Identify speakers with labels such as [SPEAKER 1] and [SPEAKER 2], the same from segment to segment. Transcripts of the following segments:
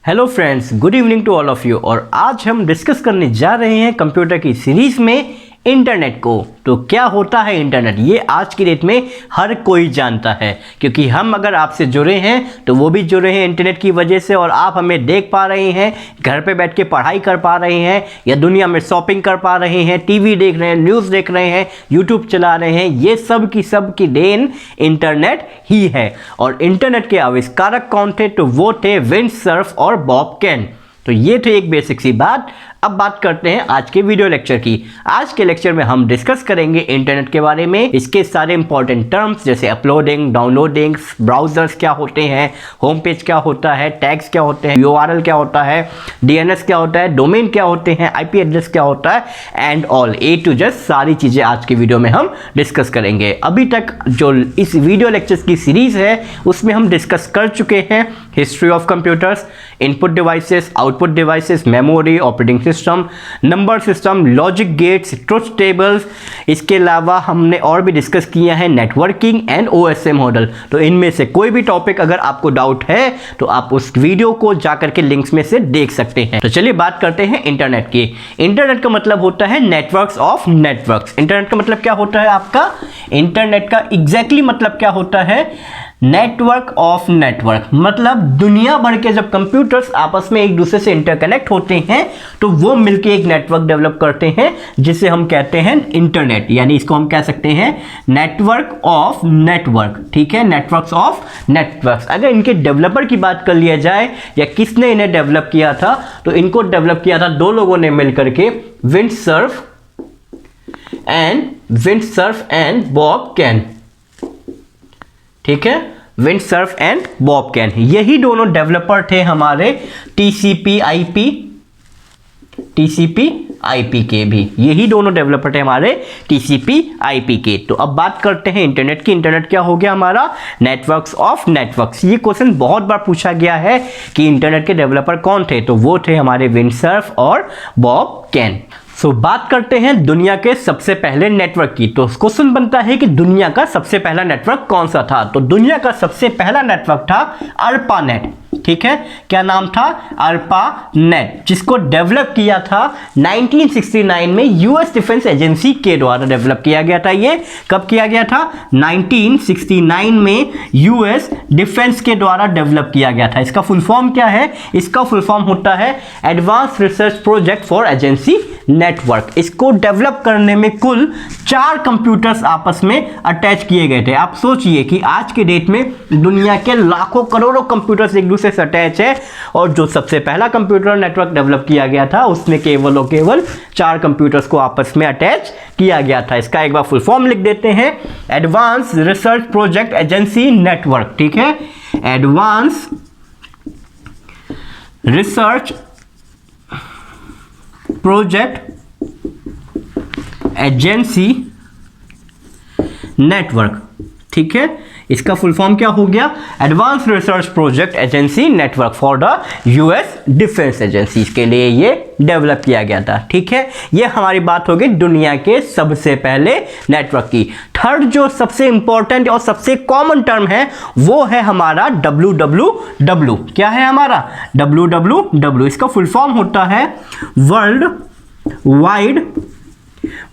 [SPEAKER 1] Hello friends, good evening to all of you. और आज हम डिस्कस करने जा रहे हैं कंप्यूटर की सीरीज में इंटरनेट को। तो क्या होता है इंटरनेट, ये आज की डेट में हर कोई जानता है, क्योंकि हम अगर आपसे जुड़े हैं तो वो भी जुड़े हैं इंटरनेट की वजह से। और आप हमें देख पा रहे हैं, घर पे बैठ के पढ़ाई कर पा रहे हैं, या दुनिया में शॉपिंग कर पा रहे हैं, टीवी देख रहे हैं, न्यूज़ देख रहे हैं, यूट्यूब चला रहे हैं। ये सब की देन इंटरनेट ही है। और इंटरनेट के आविष्कारक कौन थे? तो वो थे विंड सर्फ और बॉब केन। तो ये थे एक बेसिक सी बात। अब बात करते हैं आज के वीडियो लेक्चर की। आज के लेक्चर में हम डिस्कस करेंगे इंटरनेट के बारे में, इसके सारे इंपॉर्टेंट टर्म्स जैसे अपलोडिंग, डाउनलोडिंग, ब्राउजर्स क्या होते हैं, होम पेज क्या होता है, टैग्स क्या होते हैं, URL क्या होता है, DNS क्या होता है, डोमेन क्या होते हैं, IP एड्रेस क्या होता है, and all A to Z सारी चीज़ें आज के वीडियो में हम डिस्कस करेंगे। अभी तक जो इस वीडियो लेक्चर्स की सीरीज है उसमें हम डिस्कस कर चुके हैं history of computers, input devices, output devices, memory, operating system, number system, logic gates, truth tables. इसके अलावा हमने और भी डिस्कस किया है नेटवर्किंग एंड OSM मॉडल। तो इनमें से कोई भी टॉपिक अगर आपको डाउट है तो आप उस वीडियो को जाकर के लिंक्स में से देख सकते हैं। तो चलिए बात करते हैं इंटरनेट की। इंटरनेट का मतलब होता है नेटवर्क्स ऑफ नेटवर्क्स। इंटरनेट का मतलब क्या होता है आपका? इंटरनेट का एग्जैक्टली मतलब क्या होता है? Network of network. मतलब दुनिया भर के जब कंप्यूटर्स आपस में एक दूसरे से इंटरकनेक्ट होते हैं तो वो मिलके एक नेटवर्क डेवलप करते हैं जिसे हम कहते हैं इंटरनेट। यानी इसको हम कह सकते हैं नेटवर्क ऑफ नेटवर्क। ठीक है, नेटवर्क्स ऑफ नेटवर्क्स। अगर इनके डेवलपर की बात कर लिया जाए या किसने इन्हें डेवलप किया था, तो इनको डेवलप किया था दो लोगों ने मिलकर के, विंड सर्फ एंड बॉब केन। ठीक है, विंड सर्फ एंड बॉब केन, यही दोनों डेवलपर थे हमारे TCP/IP के भी। यही दोनों डेवलपर थे हमारे TCP/IP के। तो अब बात करते हैं इंटरनेट की। इंटरनेट क्या हो गया हमारा? Networks of networks. ये क्वेश्चन बहुत बार पूछा गया है कि इंटरनेट के डेवलपर कौन थे, तो वो थे हमारे विंड सर्फ और बॉब केन। सो बात करते हैं दुनिया के सबसे पहले नेटवर्क की। तो क्वेश्चन बनता है कि दुनिया का सबसे पहला नेटवर्क कौन सा था? तो दुनिया का सबसे पहला नेटवर्क था ARPANET। ठीक है, क्या नाम था? ARPANET, जिसको डेवलप किया था 1969 में US डिफेंस एजेंसी के द्वारा डेवलप किया गया था। ये कब किया गया था? 1969 में US डिफेंस के द्वारा डेवलप किया गया था। इसका फुल फॉर्म क्या है? इसका फुल फॉर्म होता है advance research project for agency network. इसको डेवलप करने में कुल 4 कंप्यूटर्स आपस में अटैच किए गए थे। आप सोचिए कि आज के डेट में दुनिया के लाखों करोड़ों कंप्यूटर्स एक दूसरे से अटैच है, और जो सबसे पहला कंप्यूटर नेटवर्क डेवलप किया गया था उसमें केवल और केवल 4 कंप्यूटर्स को आपस में अटैच किया गया था। इसका एक बार फुल फॉर्म लिख देते हैं, advance research project agency network. ठीक है, advance research project agency network. ठीक है, इसका फुल फॉर्म क्या हो गया? Advance research project agency network for the US defence agency के लिए ये डेवलप किया गया था। ठीक है, ये हमारी बात होगी दुनिया के सबसे पहले नेटवर्क की। थर्ड जो सबसे इंपॉर्टेंट और सबसे कॉमन टर्म है वो है हमारा WWW। क्या है हमारा? WWW। इसका फुल फॉर्म होता है वर्ल्ड वाइड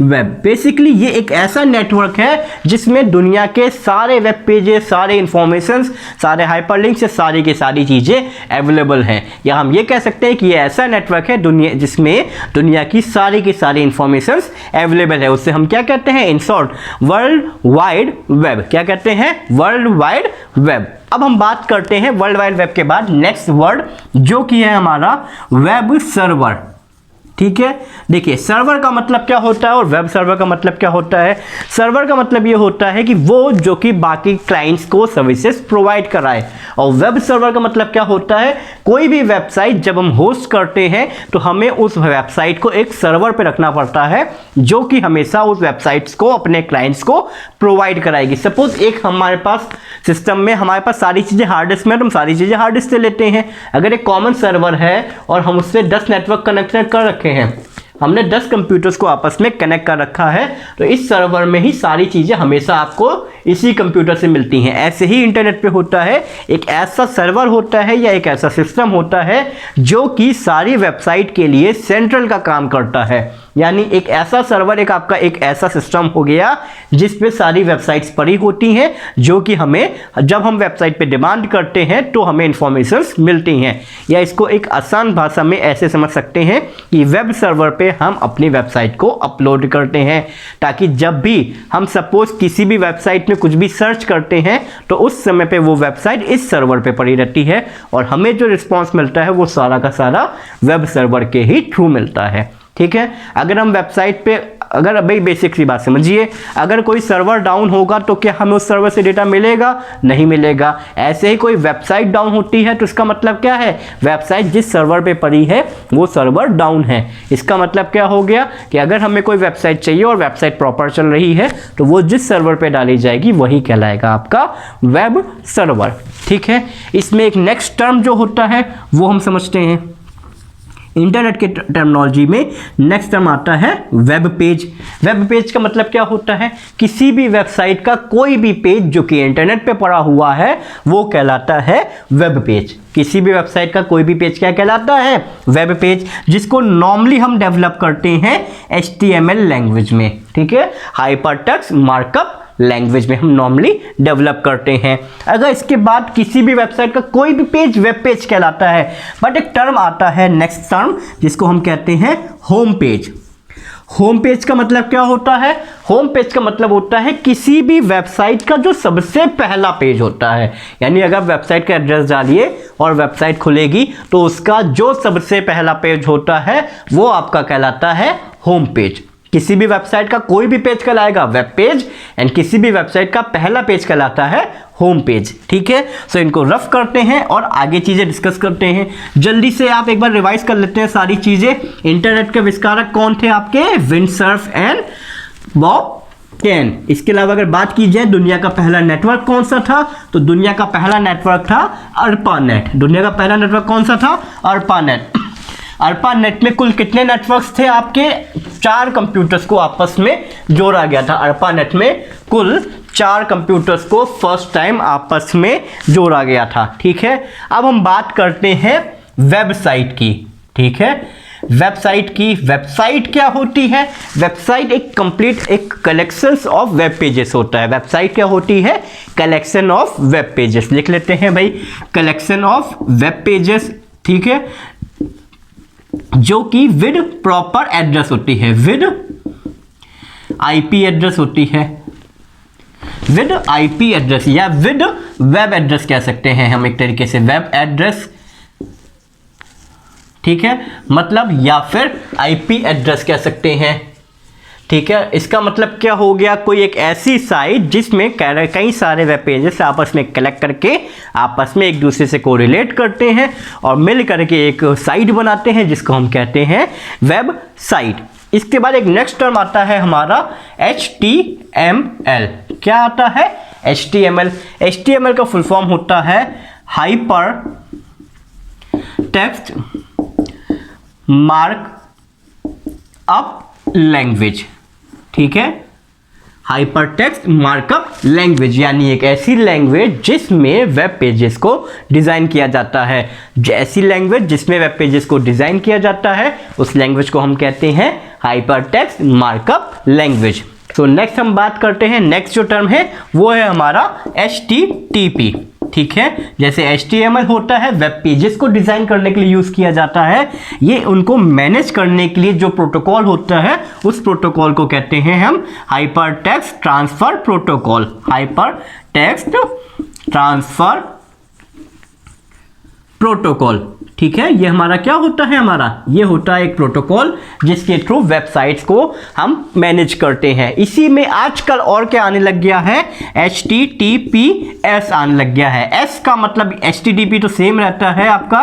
[SPEAKER 1] वेब। बेसिकली ये एक ऐसा नेटवर्क है जिसमें दुनिया के सारे वेब पेजेस, सारे इंफॉर्मेशंस, सारे हाइपरलिंक्स, सारी की सारी चीज़ें अवेलेबल हैं। या हम ये कह सकते हैं कि ये ऐसा नेटवर्क है जिसमें दुनिया की सारी इंफॉर्मेशंस अवेलेबल है। उससे हम क्या कहते हैं? In short world wide web. क्या कहते हैं? World wide web. अब हम बात करते हैं वर्ल्ड वाइड वेब के बाद नेक्स्ट वर्ड जो कि है हमारा वेब सर्वर। ठीक है, देखिए सर्वर का मतलब क्या होता है और वेब सर्वर का मतलब क्या होता है? सर्वर का मतलब ये होता है कि वो जो कि बाकी क्लाइंट्स को सर्विसेज प्रोवाइड कराए, और वेब सर्वर का मतलब क्या होता है? कोई भी वेबसाइट जब हम होस्ट करते हैं तो हमें उस वेबसाइट को एक सर्वर पे रखना पड़ता है जो कि हमेशा उस वेबसाइट्स को अपने क्लाइंट्स को प्रोवाइड कराएगी। सपोज एक हमारे पास सिस्टम में हमारे पास सारी चीज़ें हार्ड डिस्क में, तो हम सारी चीज़ें हार्ड डिस्क से लेते हैं। अगर एक कॉमन सर्वर है और हम उससे 10 नेटवर्क कनेक्शन कर रखे हैं, हमने 10 कंप्यूटर्स को आपस में कनेक्ट कर रखा है, तो इस सर्वर में ही सारी चीज़ें हमेशा आपको इसी कंप्यूटर से मिलती हैं। ऐसे ही इंटरनेट पे होता है, एक ऐसा सर्वर होता है या एक ऐसा सिस्टम होता है जो कि सारी वेबसाइट के लिए सेंट्रल का काम करता है। यानी एक ऐसा सर्वर, एक आपका एक ऐसा सिस्टम हो गया जिस पे सारी वेबसाइट्स पड़ी होती हैं, जो कि हमें जब हम वेबसाइट पे डिमांड करते हैं तो हमें इंफॉर्मेशंस मिलती हैं। या इसको एक आसान भाषा में ऐसे समझ सकते हैं कि वेब सर्वर पे हम अपनी वेबसाइट को अपलोड करते हैं, ताकि जब भी हम सपोज किसी भी वेबसाइट में कुछ भी सर्च करते हैं तो उस समय पे वो वेबसाइट इस सर्वर पे पड़ी रहती है और हमें जो रिस्पॉन्स मिलता है वो सारा का सारा वेब सर्वर के ही थ्रू मिलता है। ठीक है, अगर हम वेबसाइट पे, अगर भाई बेसिक सी बात समझिए, अगर कोई सर्वर डाउन होगा तो क्या हमें उस सर्वर से डेटा मिलेगा? नहीं मिलेगा। ऐसे ही कोई वेबसाइट डाउन होती है तो इसका मतलब क्या है? वेबसाइट जिस सर्वर पे पड़ी है वो सर्वर डाउन है। इसका मतलब क्या हो गया कि अगर हमें कोई वेबसाइट चाहिए और वेबसाइट प्रॉपर चल रही है तो वो जिस सर्वर पे डाली जाएगी वही कहलाएगा आपका वेब सर्वर। ठीक है, इसमें एक नेक्स्ट टर्म जो होता है वो हम समझते हैं। इंटरनेट के टर्मिनोलॉजी में नेक्स्ट टर्म आता है वेब पेज। वेब पेज का मतलब क्या होता है? किसी भी वेबसाइट का कोई भी पेज जो कि इंटरनेट पे पड़ा हुआ है वो कहलाता है वेब पेज। किसी भी वेबसाइट का कोई भी पेज क्या कहलाता है? वेब पेज, जिसको नॉर्मली हम डेवलप करते हैं HTML लैंग्वेज में। ठीक है, हाइपरटेक्स्ट मार्कअप लैंग्वेज में हम नॉर्मली डेवलप करते हैं। अगर इसके बाद किसी भी वेबसाइट का कोई भी पेज वेब पेज कहलाता है, बट एक टर्म आता है नेक्स्ट टर्म जिसको हम कहते हैं होम पेज। होम पेज का मतलब क्या होता है? होम पेज का मतलब होता है किसी भी वेबसाइट का जो सबसे पहला पेज होता है। यानी अगर वेबसाइट का एड्रेस डालिए और वेबसाइट खुलेगी तो उसका जो सबसे पहला पेज होता है वो आपका कहलाता है होम पेज। किसी भी वेबसाइट का कोई भी पेज कहलाएगा वेब पेज, एंड किसी भी वेबसाइट का पहला पेज कहलाता है होम पेज। ठीक है, सो इनको रफ करते हैं और आगे चीजें डिस्कस करते हैं। जल्दी से आप एक बार रिवाइज कर लेते हैं सारी चीजें। इंटरनेट के आविष्कारक कौन थे आपके? Windsurf and Bob can. इसके अलावा अगर बात की जाए दुनिया का पहला नेटवर्क कौन सा था, तो दुनिया का पहला नेटवर्क था अर्पानेट। दुनिया का पहला नेटवर्क कौन सा था? अर्पानेट। अर्पानेट में कुल कितने नेटवर्क्स थे आपके? 4 कंप्यूटर्स को आपस में जोड़ा गया था। अर्पानेट में कुल 4 कंप्यूटर्स को फर्स्ट टाइम आपस में जोड़ा गया था। ठीक है, अब हम बात करते हैं वेबसाइट की। ठीक है, वेबसाइट की। वेबसाइट क्या होती है? वेबसाइट एक कंप्लीट एक कलेक्शंस ऑफ वेब पेजेस होता है। वेबसाइट क्या होती है? Collection of web pages. लिख लेते हैं भाई, कलेक्शन ऑफ वेब पेजेस। ठीक है, जो कि विद प्रॉपर एड्रेस होती है, विद आईपी एड्रेस होती है, विद आईपी एड्रेस या विद वेब एड्रेस कह सकते हैं हम एक तरीके से, वेब एड्रेस। ठीक है, मतलब या फिर आईपी एड्रेस कह सकते हैं। ठीक है, इसका मतलब क्या हो गया? कोई एक ऐसी साइट जिसमें कई सारे वेब पेजेस आपस में कलेक्ट करके आपस में एक दूसरे से कोरिलेट करते हैं और मिल करके एक साइट बनाते हैं जिसको हम कहते हैं वेब साइट। इसके बाद एक नेक्स्ट टर्म आता है हमारा HTML। क्या आता है? HTML। HTML का फुल फॉर्म होता है hyper text mark up language. ठीक है, हाइपर टेक्स्ट मार्कअप लैंग्वेज यानी एक ऐसी लैंग्वेज जिसमें वेब पेजेस को डिज़ाइन किया जाता है। ऐसी लैंग्वेज जिसमें वेब पेजेस को डिज़ाइन किया जाता है उस लैंग्वेज को हम कहते हैं हाइपर टेक्स्ट मार्कअप लैंग्वेज। तो नेक्स्ट हम बात करते हैं, नेक्स्ट जो टर्म है वो है हमारा HTTP। ठीक है, जैसे HTML होता है वेब पेजेस को डिजाइन करने के लिए यूज किया जाता है, ये उनको मैनेज करने के लिए जो प्रोटोकॉल होता है उस प्रोटोकॉल को कहते हैं हम hyper text transfer protocol. Hyper text transfer protocol. ठीक है, ये हमारा क्या होता है? हमारा ये होता है एक प्रोटोकॉल जिसके थ्रू वेबसाइट्स को हम मैनेज करते हैं। इसी में आजकल और क्या आने लग गया है? HTTPS आने लग गया है। S का मतलब HTTP तो सेम रहता है आपका,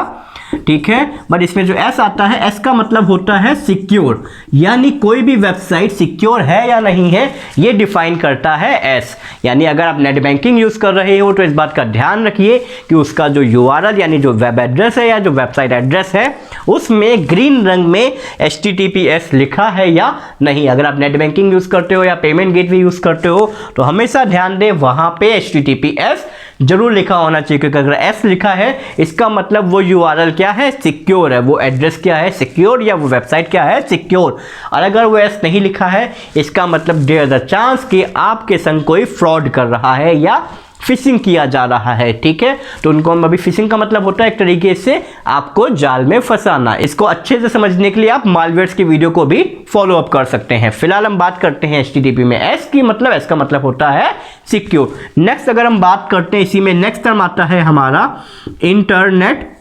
[SPEAKER 1] ठीक है। बट इसमें जो एस आता है, एस का मतलब होता है सिक्योर, यानी कोई भी वेबसाइट सिक्योर है या नहीं है ये डिफाइन करता है एस। यानी अगर आप नेट बैंकिंग यूज कर रहे हो तो इस बात का ध्यान रखिए कि उसका जो यूआरएल यानी जो वेब एड्रेस है या जो वेबसाइट एड्रेस है उसमें ग्रीन रंग में HTTPS लिखा है या नहीं। अगर आप नेट बैंकिंग यूज करते हो या पेमेंट गेटवे यूज करते हो तो हमेशा ध्यान दें वहां पे HTTPS जरूर लिखा होना चाहिए, क्योंकि अगर एस लिखा है इसका मतलब वो यूआरएल क्या है, सिक्योर है, वो एड्रेस क्या है, सिक्योर, या वो वेबसाइट क्या है, सिक्योर। और अगर वो एस नहीं लिखा है इसका मतलब देयर इज अ चांस कि आपके संग कोई फ्रॉड कर रहा है या फिशिंग किया जा रहा है, ठीक है। तो उनको हम अभी फिशिंग का मतलब होता है एक तरीके से आपको जाल में फंसाना। इसको अच्छे से समझने के लिए आप मालवेयर्स की वीडियो को भी फॉलो अप कर सकते हैं। फिलहाल हम बात करते हैं HTTP में एस की, मतलब एस का मतलब होता है सिक्योर। नेक्स्ट अगर हम बात करते हैं इसी में नेक्स्ट टर्म आता है हमारा इंटरनेट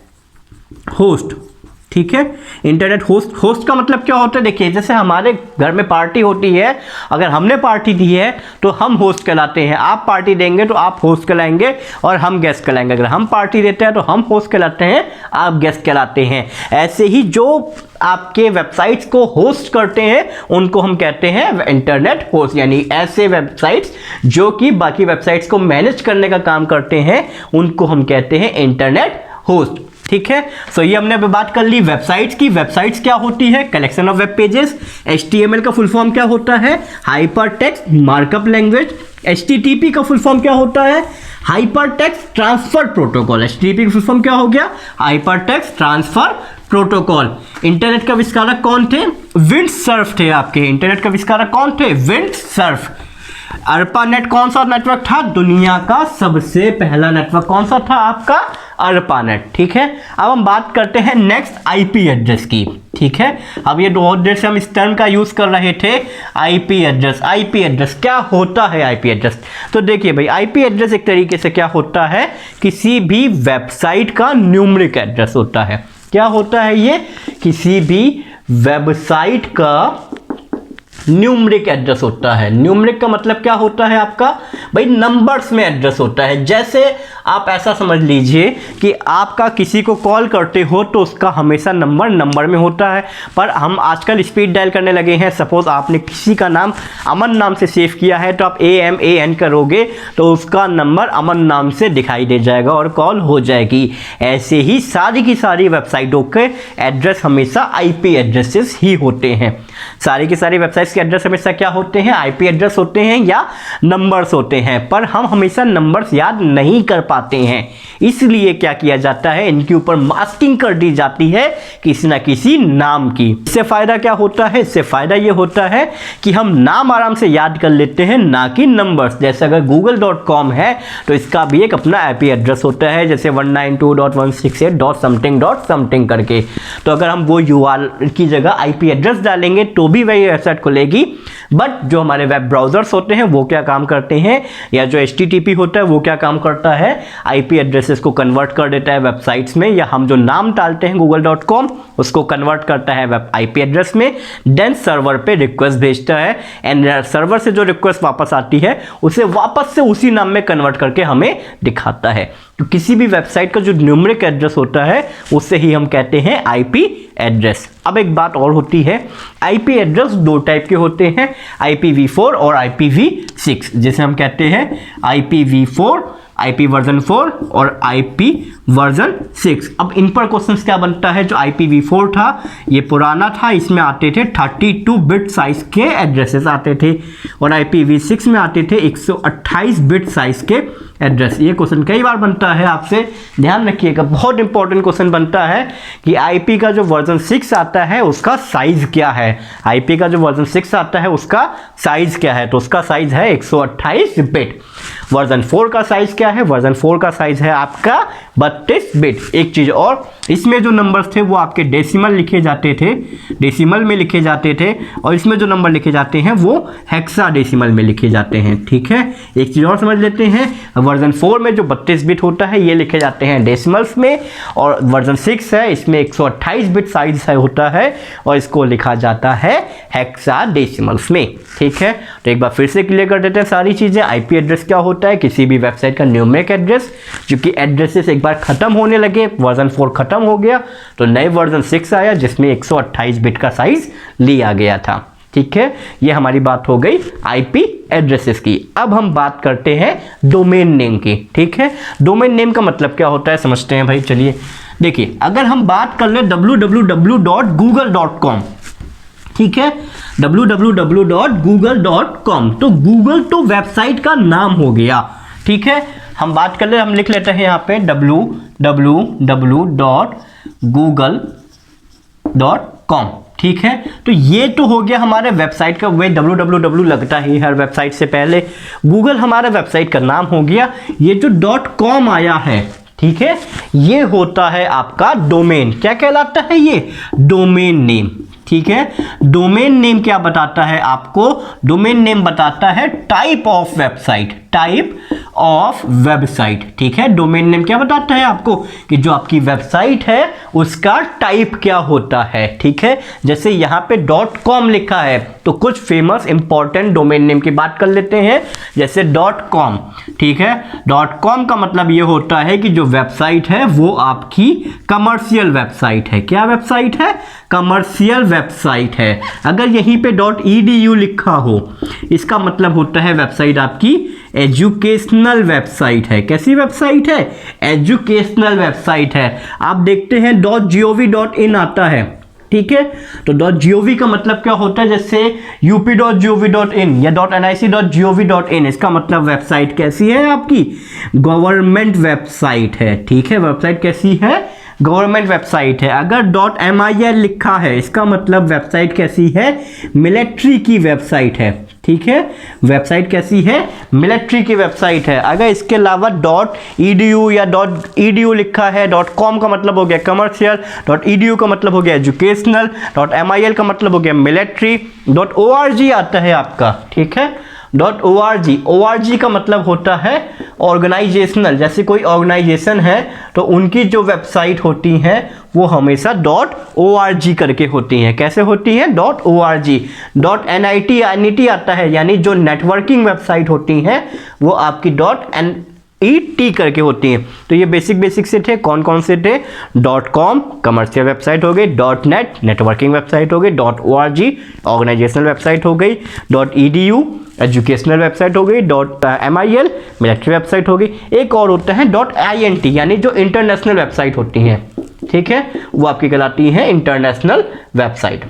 [SPEAKER 1] होस्ट, ठीक है। इंटरनेट होस्ट, होस्ट का मतलब क्या होता है, देखिए जैसे हमारे घर में पार्टी होती है, अगर हमने पार्टी दी है तो हम होस्ट कहलाते हैं, आप पार्टी देंगे तो आप होस्ट कहलाएंगे और हम गेस्ट कहलाएंगे। अगर हम पार्टी देते हैं तो हम होस्ट कहलाते हैं, आप गेस्ट कहलाते हैं। ऐसे ही जो आपके वेबसाइट्स को होस्ट करते हैं उनको हम कहते हैं इंटरनेट होस्ट, यानी ऐसे वेबसाइट्स जो कि बाकी वेबसाइट्स को मैनेज करने का काम करते हैं उनको हम कहते हैं इंटरनेट होस्ट, ठीक है। सो ये हमने अभी बात कर ली वेबसाइट्स की। वेबसाइट्स क्या होती है, collection of web pages. HTML का फुल फॉर्म क्या होता है, hyper text markup language. HTTP का फुल फॉर्म क्या होता है, hyper text transfer protocol. HTTP का फुल फॉर्म क्या हो गया, hyper text transfer protocol. Internet का आविष्कारक कौन थे, विंडसर्फ थे आपके। इंटरनेट का आविष्कारक कौन थे, विंडसर्फ। ARPANET कौन सा नेटवर्क था, दुनिया का सबसे पहला नेटवर्क कौन सा था आपका, ARPANET, ठीक है। अब हम बात करते हैं नेक्स्ट IP एड्रेस की, ठीक है। अब ये बहुत देर से हम इस टर्म का यूज कर रहे थे, IP एड्रेस। IP एड्रेस क्या होता है, IP एड्रेस तो देखिए भाई IP एड्रेस एक तरीके से क्या होता है, किसी भी वेबसाइट का न्यूमरिक एड्रेस होता है। क्या होता है ये, किसी भी वेबसाइट का न्यूमरिक एड्रेस होता है। न्यूमरिक का मतलब क्या होता है आपका, भाई नंबर्स में एड्रेस होता है। जैसे आप ऐसा समझ लीजिए कि आपका किसी को कॉल करते हो तो उसका हमेशा नंबर में होता है, पर हम आजकल स्पीड डायल करने लगे हैं। सपोज आपने किसी का नाम अमन नाम से सेव किया है तो आप AMAN करोगे तो उसका नंबर अमन नाम से दिखाई दे जाएगा और कॉल हो जाएगी। ऐसे ही सारी की सारी वेबसाइटों के एड्रेस हमेशा IP एड्रेसेस ही होते हैं। सारी की सारी वेबसाइट्स के एड्रेस हमेशा क्या होते हैं, IP एड्रेस होते हैं या नंबर्स होते हैं, पर हम हमेशा नंबर्स याद नहीं कर पाते हैं। इसलिए क्या किया जाता है, इनके ऊपर मास्किंग कर दी जाती है किसी ना किसी नाम की। इससे फायदा क्या होता है, इससे फायदा ये होता है कि हम नाम आराम से याद कर लेते हैं, ना कि नंबर्स। जैसे अगर google.com है तो इसका भी एक अपना IP एड्रेस होता है, जैसे 192.168.something करके। तो अगर हम वो URL की जगह IP एड्रेस डालेंगे तो भी वही वेबसाइट खुलेगी। बट जो हमारे वेब ब्राउजर्स होते हैं वो क्या काम करते हैं, या जो HTTP होता है वो क्या काम करता है, IP एड्रेसेस को कन्वर्ट कर देता है वेबसाइट्स में, या हम जो नाम डालते हैं google.com उसको कन्वर्ट करता है वेब IP एड्रेस में, देन सर्वर पे रिक्वेस्ट भेजता है, एंड सर्वर से जो रिक्वेस्ट वापस आती है उसे वापस से उसी नाम में कन्वर्ट करके हमें दिखाता है। तो किसी भी वेबसाइट का जो न्यूमरिक एड्रेस होता है उससे ही हम कहते हैं IP एड्रेस। अब एक बात और होती है, IP एड्रेस दो टाइप के होते हैं, IPv4 और IPv6, जिसे हम कहते हैं IPv4, IP वर्जन 4 और IP वर्जन 6। अब इन पर क्वेश्चंस क्या बनता है, जो IPv4 था ये पुराना था, इसमें आते थे 32 बिट साइज के एड्रेसेस आते थे, और IPv6 में आते थे 128 बिट साइज के एड्रेस। ये क्वेश्चन कई बार बनता है, आपसे ध्यान रखिएगा, बहुत इंपॉर्टेंट क्वेश्चन बनता है कि IP का जो वर्जन 6 आता है उसका साइज क्या है। IP का जो वर्जन 6 आता है उसका साइज क्या है, तो उसका साइज है 128 बिट। वर्जन 4 का साइज क्या है, वर्जन 4 का साइज है आपका 32 बिट। एक चीज और, इसमें जो नंबर्स थे वो आपके डेसिमल लिखे जाते थे, डेसिमल में लिखे जाते थे, और इसमें जो नंबर लिखे जाते हैं वो हेक्साडेसिमल में लिखे जाते हैं, ठीक है। एक चीज और समझ लेते हैं, वर्जन 4 में जो 32 बिट होता है ये लिखे जाते हैं डेसिमल्स में, और वर्जन 6 है इसमें 128 बिट साइज होता है और इसको लिखा जाता है हेक्साडेसिमल्स में, ठीक है। तो एक बार फिर से क्लियर कर देते हैं सारी चीजें। IP एड्रेस क्या होता है, किसी भी वेबसाइट का न्यूमरिक एड्रेस, जो कि एड्रेसेस एक बार ख़त्म होने लगे, वर्जन 4 ख़त्म हो गया तो नए वर्जन 6 आया जिसमें 128 बिट का साइज़ लिया गया था। ठीक है, ये हमारी बात हो गई आईपी एड्रेसेस की। अब हम बात करते हैं डोमेन नेम की। ठीक है, डोमेन नेम का मतलब क्या होता है समझते हैं भाई। चलिए देखिए, अगर हम बात कर ले www.google.com, ठीक है, www.google.com, तो गूगल तो वेबसाइट का नाम हो गया। ठीक है, हम बात कर ले, हम लिख लेते हैं यहाँ पे www.google.com। ठीक है, तो ये तो हो गया हमारे वेबसाइट का, वे www लगता ही हर वेबसाइट से पहले, गूगल हमारा वेबसाइट का नाम हो गया। ये जो .com आया है, ठीक है, ये होता है आपका डोमेन। क्या कहलाता है ये? Domain name. ठीक है, डोमेन नेम क्या बताता है आपको? डोमेन नेम बताता है type of website, type of website. ठीक है, डोमेन नेम क्या बताता है आपको कि जो आपकी वेबसाइट है उसका टाइप क्या होता है। ठीक है, जैसे यहाँ पे .com लिखा है तो कुछ फेमस इंपॉर्टेंट डोमेन नेम की बात कर लेते हैं, जैसे .com। ठीक है, .com का मतलब ये होता है कि जो वेबसाइट है वो आपकी कमर्शियल वेबसाइट है। क्या वेबसाइट है? कमर्शियल वेबसाइट है। अगर यहीं पे .edu लिखा हो, इसका मतलब होता है वेबसाइट आपकी एजुकेशनल वेबसाइट है। कैसी वेबसाइट है? एजुकेशनल वेबसाइट है। आप देखते हैं .gov.in आता है। ठीक है, तो .gov का मतलब क्या होता है? जैसे up.gov.in या .nic.gov.in, इसका मतलब वेबसाइट कैसी है आपकी? गवर्नमेंट वेबसाइट है। ठीक है, वेबसाइट कैसी है? गवर्नमेंट वेबसाइट है। अगर .mil लिखा है, इसका मतलब वेबसाइट कैसी है? मिलिट्री की वेबसाइट है। ठीक है, वेबसाइट कैसी है? मिलिट्री की वेबसाइट है। अगर इसके अलावा .edu या .edu लिखा है, .com का मतलब हो गया कमर्शियल, .edu का मतलब हो गया एजुकेशनल, .mil का मतलब हो गया मिलिट्री, .org आता है आपका। ठीक है, .org का मतलब होता है ऑर्गेनाइजेशनल। जैसे कोई ऑर्गेनाइजेशन है तो उनकी जो वेबसाइट होती हैं वो हमेशा .org करके होती हैं। कैसे होती हैं? .org। .nit आता है, यानी जो नेटवर्किंग वेबसाइट होती हैं वो आपकी .net करके होती हैं। तो ये बेसिक से थे। कौन कौन से थे? .com कमर्शियल वेबसाइट हो गई, .net नेटवर्किंग वेबसाइट हो गई, .org ऑर्गेनाइजेशनल वेबसाइट हो गई, .edu एजुकेशनल वेबसाइट हो गई, .mil मिलिट्री वेबसाइट हो गई। एक और होता है .int, यानी जो इंटरनेशनल वेबसाइट होती हैं। ठीक है, वो आपकी कहलाती हैं इंटरनेशनल वेबसाइट।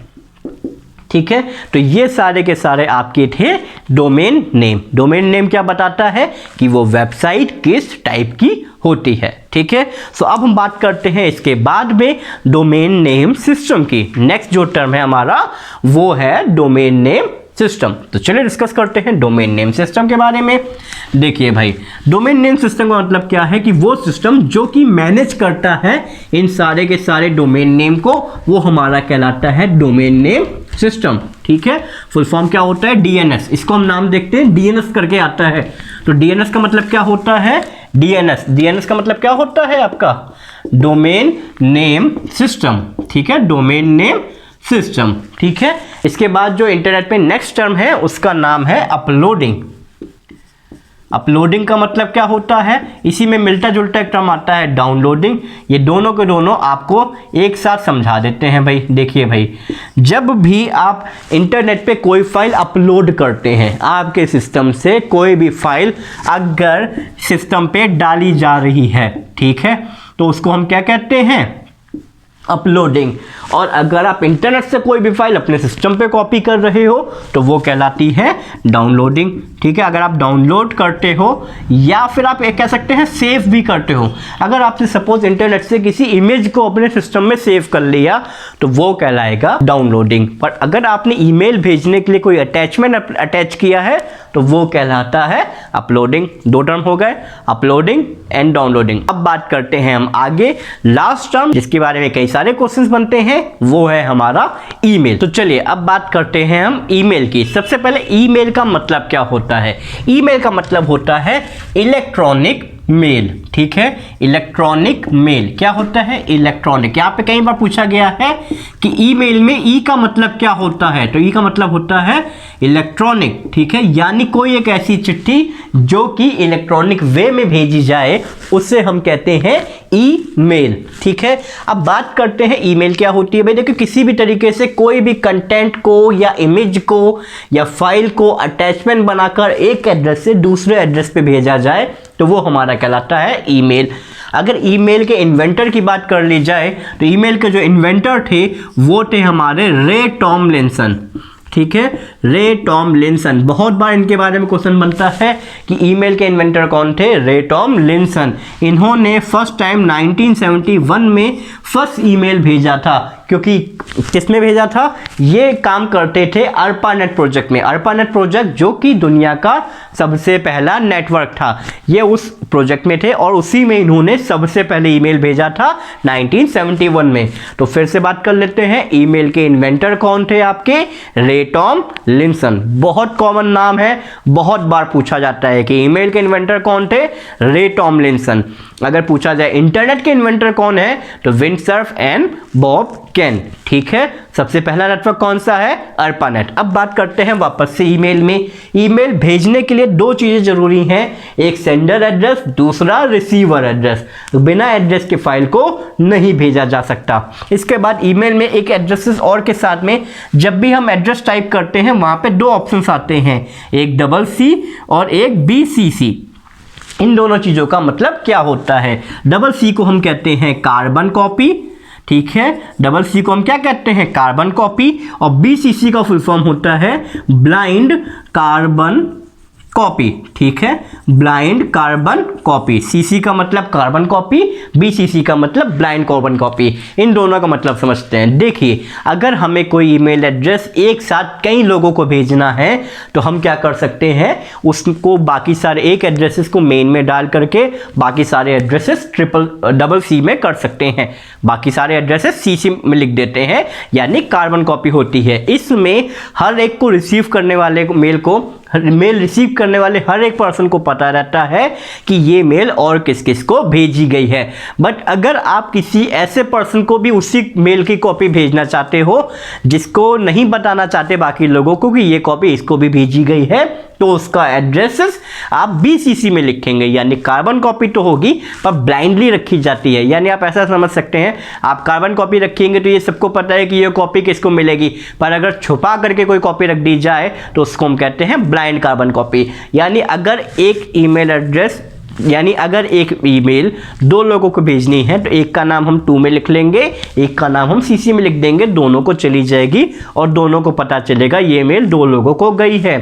[SPEAKER 1] ठीक है, तो ये सारे के सारे आपके थे डोमेन नेम। डोमेन नेम क्या बताता है कि वो वेबसाइट किस टाइप की होती है। ठीक है, सो अब हम बात करते हैं इसके बाद में डोमेन नेम सिस्टम की। नेक्स्ट जो टर्म है हमारा वो है डोमेन नेम सिस्टम। तो चलिए डिस्कस करते हैं डोमेन नेम सिस्टम के बारे में। देखिए भाई, डोमेन नेम सिस्टम का मतलब क्या है कि वो सिस्टम जो कि मैनेज करता है इन सारे के सारे डोमेन नेम को, वो हमारा कहलाता है डोमेन नेम सिस्टम। ठीक है, फुल फॉर्म क्या होता है? डीएनएस। इसको हम नाम देखते हैं, डीएनएस करके आता है। तो डीएनएस का मतलब क्या होता है? डीएनएस का मतलब क्या होता है आपका? Domain name system. ठीक है, डोमेन नेम सिस्टम। ठीक है, इसके बाद जो इंटरनेट पे नेक्स्ट टर्म है उसका नाम है अपलोडिंग। अपलोडिंग का मतलब क्या होता है? इसी में मिलता जुलता एक टर्म आता है डाउनलोडिंग। ये दोनों के दोनों आपको एक साथ समझा देते हैं भाई। देखिए भाई, जब भी आप इंटरनेट पे कोई फाइल अपलोड करते हैं, आपके सिस्टम से कोई भी फाइल अगर सिस्टम पे डाली जा रही है, ठीक है, तो उसको हम क्या कहते हैं? अपलोडिंग। और अगर आप इंटरनेट से कोई भी फाइल अपने सिस्टम पे कॉपी कर रहे हो तो वो कहलाती है डाउनलोडिंग। ठीक है, अगर आप डाउनलोड करते हो या फिर आप एक कह सकते हैं सेव भी करते हो। अगर आपने सपोज इंटरनेट से किसी इमेज को अपने सिस्टम में सेव कर लिया तो वो कहलाएगा डाउनलोडिंग। पर अगर आपने ईमेल भेजने के लिए कोई अटैचमेंट अटैच किया है तो वो कहलाता है अपलोडिंग। दो टर्म हो गए, अपलोडिंग एंड डाउनलोडिंग। अब बात करते हैं हम आगे लास्ट टर्म जिसके बारे में कई सारे क्वेश्चंस बनते हैं, वो है हमारा ईमेल। तो चलिए अब बात करते हैं हम ईमेल की। सबसे पहले ईमेल का मतलब क्या होता है? ईमेल का मतलब होता है इलेक्ट्रॉनिक मेल, ठीक है, इलेक्ट्रॉनिक मेल क्या होता है, इलेक्ट्रॉनिक। यहाँ पे कई बार पूछा गया है कि ईमेल में ई का मतलब क्या होता है, तो ई का मतलब होता है इलेक्ट्रॉनिक, ठीक है, यानी कोई एक ऐसी चिट्ठी जो कि इलेक्ट्रॉनिक वे में भेजी जाए उसे हम कहते हैं ईमेल, ठीक है। अब बात करते हैं ईमेल क्या होती है। भाई देखो, किसी भी तरीके से कोई भी कंटेंट को या इमेज को या फाइल को अटैचमेंट बनाकर एक एड्रेस से दूसरे एड्रेस पे भेजा जाए तो वो हमारा कहलाता है ईमेल। अगर ईमेल के इन्वेंटर की बात कर ली जाए तो ईमेल के जो इन्वेंटर थे वो थे हमारे रे टॉमलिंसन, ठीक है, रे टॉमलिंसन। बहुत बार इनके बारे में क्वेश्चन बनता है कि ईमेल के इन्वेंटर कौन थे, रे टॉमलिंसन। इन्होंने फर्स्ट टाइम 1971 में फर्स्ट ईमेल भेजा था, क्योंकि किसमें भेजा था, ये काम करते थे अर्पानेट प्रोजेक्ट में। अर्पानेट प्रोजेक्ट जो कि दुनिया का सबसे पहला नेटवर्क था, ये उस प्रोजेक्ट में थे और उसी में इन्होंने सबसे पहले ईमेल भेजा था 1971 में। तो फिर से बात कर लेते हैं, ईमेल के इन्वेंटर कौन थे आपके, रे टॉमलिंसन। बहुत कॉमन नाम है, बहुत बार पूछा जाता है कि ईमेल के इन्वेंटर कौन थे, रे टॉमलिंसन। अगर पूछा जाए इंटरनेट के इन्वेंटर कौन है तो विंडसर्फ एंड बॉब कैन, ठीक है। सबसे पहला नेटवर्क कौन सा है, अर्पानेट। अब बात करते हैं वापस से ईमेल में। ईमेल भेजने के लिए दो चीजें जरूरी हैं, एक सेंडर एड्रेस, दूसरा रिसीवर एड्रेस। बिना एड्रेस के फाइल को नहीं भेजा जा सकता। इसके बाद ईमेल में एक एड्रेसेस और के साथ में जब भी हम एड्रेस टाइप करते हैं वहां पे दो ऑप्शंस आते हैं, एक CC और एक BCC। इन दोनों चीजों का मतलब क्या होता है, CC को हम कहते हैं कार्बन कॉपी, ठीक है, CC को हम क्या कहते हैं, कार्बन कॉपी, और BCC का फुल फॉर्म होता है ब्लाइंड कार्बन कॉपी, ठीक है, ब्लाइंड कार्बन कॉपी। CC का मतलब कार्बन कॉपी, BCC का मतलब ब्लाइंड कार्बन कॉपी। इन दोनों का मतलब समझते हैं। देखिए, अगर हमें कोई ईमेल एड्रेस एक साथ कई लोगों को भेजना है तो हम क्या कर सकते हैं, उसको बाकी सारे एक एड्रेसेस को मेन में डाल करके बाकी सारे एड्रेसेस CC में कर सकते हैं। बाकी सारे एड्रेसेस CC में लिख देते हैं, यानी कार्बन कॉपी होती है। इसमें हर एक को रिसीव करने वाले मेल रिसीव करने वाले हर एक पर्सन को पता रहता है कि ये मेल और किस किस को भेजी गई है। बट अगर आप किसी ऐसे पर्सन को भी उसी मेल की कॉपी भेजना चाहते हो जिसको नहीं बताना चाहते बाकी लोगों को कि ये कॉपी इसको भी भेजी गई है, तो उसका एड्रेसेस आप BCC में लिखेंगे, यानी कार्बन कॉपी तो होगी पर ब्लाइंडली रखी जाती है। यानी आप ऐसा समझ सकते हैं, आप कार्बन कॉपी रखेंगे तो ये सबको पता है कि ये कॉपी किसको मिलेगी, पर अगर छुपा करके कोई कॉपी रख दी जाए तो उसको हम कहते हैं ब्लाइंड कार्बन कॉपी। यानी अगर एक ईमेल एड्रेस अगर एक ईमेल दो लोगों को भेजनी है तो एक का नाम हम 2 में लिख लेंगे, एक का नाम हम CC में लिख देंगे, दोनों को चली जाएगी और दोनों को पता चलेगा ये मेल 2 लोगों को गई है।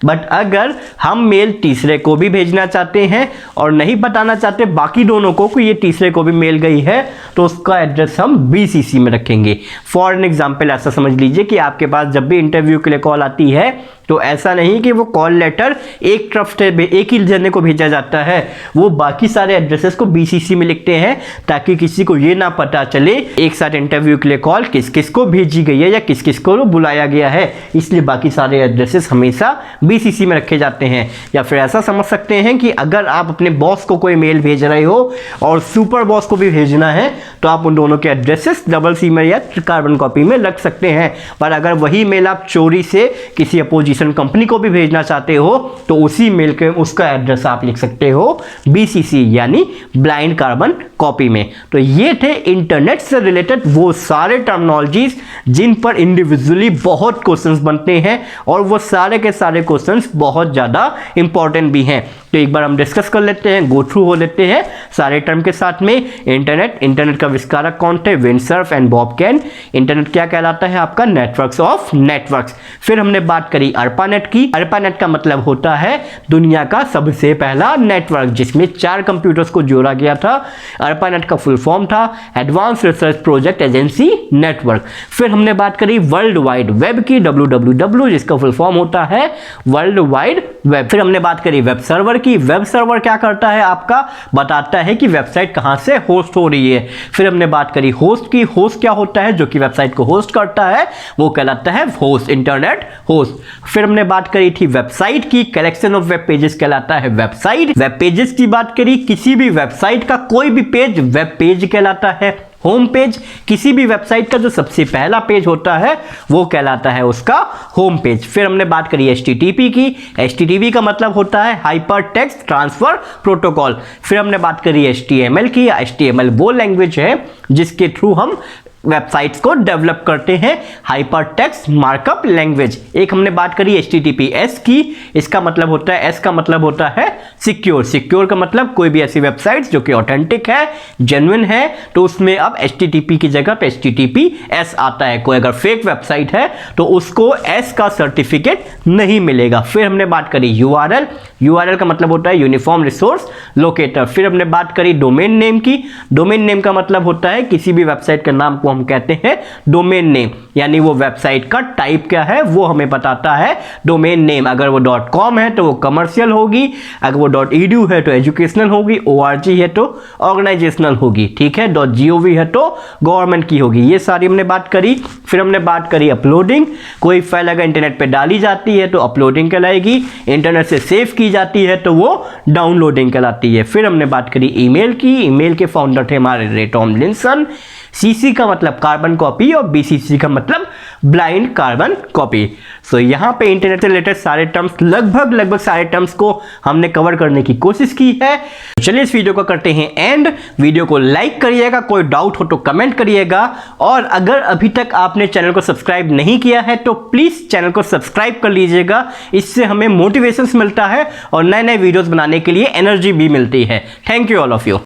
[SPEAKER 1] बट अगर हम मेल तीसरे को भी भेजना चाहते हैं और नहीं बताना चाहते बाकी दोनों को कि ये तीसरे को भी मेल गई है, तो उसका एड्रेस हम BCC में रखेंगे। फॉर एन एग्जाम्पल ऐसा समझ लीजिए कि आपके पास जब भी इंटरव्यू के लिए कॉल आती है तो ऐसा नहीं कि वो कॉल लेटर एक तरफ से एक ही जने को भेजा जाता है, वो बाकी सारे एड्रेसेस को BCC में लिखते हैं ताकि किसी को ये ना पता चले एक साथ इंटरव्यू के लिए कॉल किस किस को भेजी गई है या किस किस को बुलाया गया है। इसलिए बाकी सारे एड्रेसेस हमेशा BCC में रखे जाते हैं। या फिर ऐसा समझ सकते हैं कि अगर आप अपने बॉस को कोई मेल भेज रहे हो और सुपर बॉस को भी भेजना है तो आप उन दोनों के एड्रेसेस CC में या कार्बन कॉपी में रख सकते हैं। पर अगर वही मेल आप चोरी से किसी अपोजिशन कंपनी को भी भेजना चाहते हो तो उसी मेल के उसका एड्रेस आप लिख सकते हो BCC यानी ब्लाइंड कार्बन कॉपी में। तो ये थे इंटरनेट से रिलेटेड वो सारे टर्मिनोलॉजीज जिन पर इंडिविजुअली बहुत क्वेश्चंस बनते हैं और वो सारे के सारे क्वेश्चंस बहुत ज़्यादा इंपॉर्टेंट भी हैं। तो एक बार हम डिस्कस कर लेते हैं, गो थ्रू हो लेते हैं सारे टर्म के साथ में। इंटरनेट का आविष्कारक कौन थे, Windsurf and Bob can. Internet क्या कहलाता है आपका, नेटवर्क्स ऑफ नेटवर्क्स। फिर हमने बात करी अर्पानेट की। अर्पानेट का मतलब होता है दुनिया का सबसे पहला नेटवर्क जिसमें 4 कंप्यूटर्स को जोड़ा गया था। अर्पानेट का फुल फॉर्म था advance research project agency network. फिर हमने बात करी वर्ल्ड वाइड वेब की, WWW, जिसका फुल फॉर्म होता है वर्ल्ड वाइड वेब। फिर हमने बात करी वेब सर्वर की। वेब सर्वर क्या करता है, आपका बताता है कि वेबसाइट कहां से होस्ट हो रही है। फिर हमने बात करी होस्ट की। होस्ट क्या होता है, जो कि वेबसाइट को होस्ट करता है वो कहलाता है होस्ट, इंटरनेट होस्ट। फिर हमने बात करी थी वेबसाइट की। कलेक्शन ऑफ वेब पेजेस कहलाता है वेबसाइट। वेब पेजेस की बात करी, किसी भी वेबसाइट का कोई भी पेज वेब पेज कहलाता है। होम पेज, किसी भी वेबसाइट का जो सबसे पहला पेज होता है वो कहलाता है उसका होम पेज। फिर हमने बात करी HTTP की। HTTP का मतलब होता है हाइपर टेक्स्ट ट्रांसफर प्रोटोकॉल। फिर हमने बात करी HTML की। HTML वो लैंग्वेज है जिसके थ्रू हम वेबसाइट्स को डेवलप करते हैं, हाइपर टेक्स्ट मार्कअप लैंग्वेज। एक हमने बात करी HTTPS की। इसका मतलब होता है, S का मतलब होता है सिक्योर। सिक्योर का मतलब कोई भी ऐसी वेबसाइट जो कि ऑथेंटिक है, जेन्युइन है, तो उसमें अब HTTP की जगह पे HTTPS आता है। कोई अगर फेक वेबसाइट है तो उसको S का सर्टिफिकेट नहीं मिलेगा। फिर हमने बात करी URL। URL का मतलब होता है यूनिफॉर्म रिसोर्स लोकेटर। फिर हमने बात करी डोमेन नेम की। डोमेन नेम का मतलब होता है किसी भी वेबसाइट के नाम को हम कहते हैं डोमेन नेम, यानी वो वेबसाइट का टाइप क्या है वो हमें बताता है डोमेन नेम। अगर वो .com है तो वो कमर्शियल होगी, अगर वो .edu है तो एजुकेशनल होगी, org है तो ऑर्गेनाइजेशनल होगी, ठीक है, .gov है तो गवर्नमेंट की होगी। ये सारी हमने बात करी। फिर हमने बात करी अपलोडिंग। कोई फाइल अगर इंटरनेट पे डाली जाती है तो अपलोडिंग कहलाएगी, इंटरनेट से सेव की जाती है तो वो डाउनलोडिंग कहलाती है। फिर हमने बात करी ईमेल की। ईमेल के फाउंडर थे हमारे रे टॉमलिंसन। CC का मतलब कार्बन कॉपी और BCC का मतलब ब्लाइंड कार्बन कॉपी। सो यहाँ पे इंटरनेट से रिलेटेड सारे टर्म्स, लगभग सारे टर्म्स को हमने कवर करने की कोशिश की है। चलिए इस वीडियो को करते हैं एंड। वीडियो को लाइक करिएगा, कोई डाउट हो तो कमेंट करिएगा, और अगर अभी तक आपने चैनल को सब्सक्राइब नहीं किया है तो प्लीज चैनल को सब्सक्राइब कर लीजिएगा। इससे हमें मोटिवेशन मिलता है और नए नए वीडियोस बनाने के लिए एनर्जी भी मिलती है। Thank you all of you.